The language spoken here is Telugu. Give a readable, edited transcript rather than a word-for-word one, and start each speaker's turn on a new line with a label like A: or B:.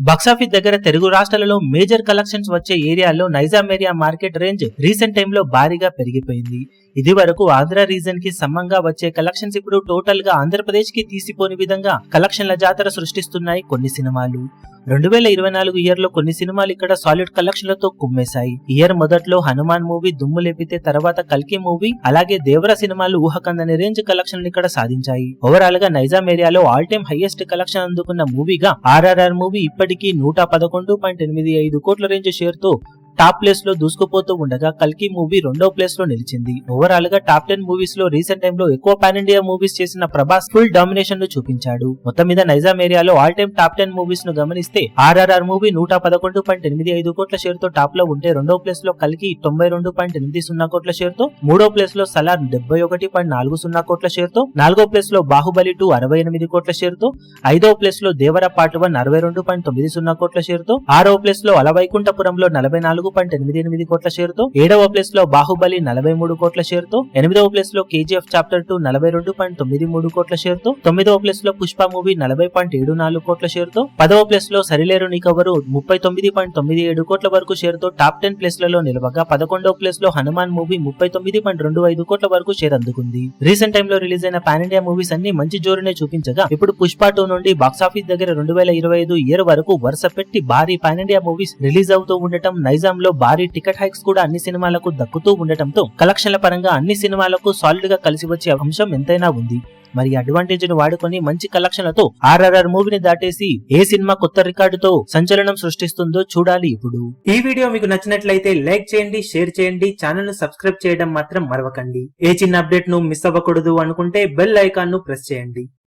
A: బాక్సాఫీస్ దగ్గర తెలుగు రాష్ట్రాలలో మేజర్ కలెక్షన్స్ వచ్చే ఏరియాల్లో Nizam area market range recent టైంలో భారీగా పెరిగిపోయింది. ఇది వరకు ఆంధ్ర రీజన్ కి సమంగా వచ్చే కలెక్షన్స్ ఇప్పుడు టోటల్ గా ఆంధ్రప్రదేశ్ కి తీసిపోని విధంగా కలెక్షన్ల జాతర సృష్టిస్తున్నాయి కొన్ని సినిమాలు. 2024 ఇయర్ లో కొన్ని సినిమాలు ఇక్కడ సాలిడ్ కలెక్షన్లతో కుమ్మేశాయి. ఇయర్ మొదట్లో హనుమాన్ మూవీ దుమ్ము లేపితే తర్వాత కల్కి మూవీ అలాగే దేవర సినిమాలు ఊహకందని రేంజ్ కలెక్షన్లు ఇక్కడ సాధించాయి. ఓవరాల్ గా నైజాం ఏరియాలో ఆల్ టైమ్ హైయెస్ట్ కలెక్షన్ అందుకున్న మూవీగా ఆర్ఆర్ఆర్ మూవీ ఇప్పటికీ 111.85 కోట్ల రేంజ్ షేర్ తో టాప్ ప్లేస్ లో దూసుకుపోతూ ఉండగా కల్కి మూవీ రెండో ప్లేస్ లో నిలిచింది. ఓవరాల్ గా టాప్ 10 మూవీస్ లో రీసెంట్ టైమ్ లో ఎక్కువ పాన్ ఇండియా మూవీస్ చేసిన ప్రభాస్ ఫుల్ డామినేషన్ ను చూపించాడు. మొత్తం మీద నైజాం ఏరియాలో ఆల్ టైమ్ టాప్ 10 మూవీస్ ను గమనిస్తే ఆర్ఆర్ఆర్ మూవీ 111.85 కోట్ల షేర్ తో టాప్ లో ఉంటే రెండో ప్లేస్ లో కల్కి 92.80 కోట్ల షేర్ తో, మూడో ప్లేస్ లో సలార్ 71.40 కోట్ల షేర్ తో, నాలుగో ప్లేస్ లో బాహుబలి 2 68 కోట్ల షేర్ తో, ఐదో ప్లేస్ లో దేవర పార్ట్ 1 62.90 కోట్ల షేర్ తో, ఆరో ప్లేస్ లో అలవైకుంఠపురంలో 44.88 కోట్ల షేర్ తో, ఏడవ ప్లేస్ లో బాహుబలి 43 కోట్ల షేర్ తో, ఎనిమిదవ ప్లేస్ లో కేజీఎఫ్ చాప్టర్ 2 42.93 కోట్ల షేర్ తో, తొమ్మిదవ ప్లేస్ లో పుష్ప మూవీ 40.74 కోట్ల షేర్ తో, పదవ ప్లేస్ లో సరిలేరు నీకెవరు 39.97 కోట్ల వరకు షేర్ తో టాప్ 10 ప్లేస్లలో నిలవగా 11వ ప్లేస్ లో హనుమాన్ మూవీ 39.25 కోట్ల వరకు షేర్ అందుకుంది. రీసెంట్ టైమ్ లో రిలీజ్ అయిన పాన్ ఇండియా మూవీస్ అన్ని మంచి జోరునే చూపించగా ఇప్పుడు పుష్ప 2 నుండి బాక్సాఫీస్ దగ్గర 2025 ఇయర్ వరకు వరుస పెట్టి భారీ పాన్ ఇండియా మూవీస్ రిలీజ్ అవుతూ ఉండటం, నైజాం లో భారీ టికెట్ హైక్స్ కూడా అన్ని సినిమాలకు దక్కుతూ ఉండటంతో కలెక్షన్ల పరంగా అన్ని సినిమాలకు సాలిడ్ గా కలిసి వచ్చే అంశం ఎంతైనా ఉంది. మరి అడ్వాంటేజ్ ను వాడుకొని మంచి కలెక్షన్లతో ఆర్ఆర్ఆర్ మూవీని దాటేసి ఏ సినిమా కొత్త రికార్డుతో సంచలనం సృష్టిస్తుందో చూడాలి. ఇప్పుడు ఈ వీడియో మీకు నచ్చినట్లయితే లైక్ చేయండి, షేర్ చేయండి, ఛానల్ ను సబ్స్క్రైబ్ చేయడం మాత్రం మరవకండి. ఏ చిన్న అప్డేట్ ను మిస్ అవ్వకూడదు అనుకుంటే బెల్ ఐకాన్ ను ప్రెస్ చేయండి.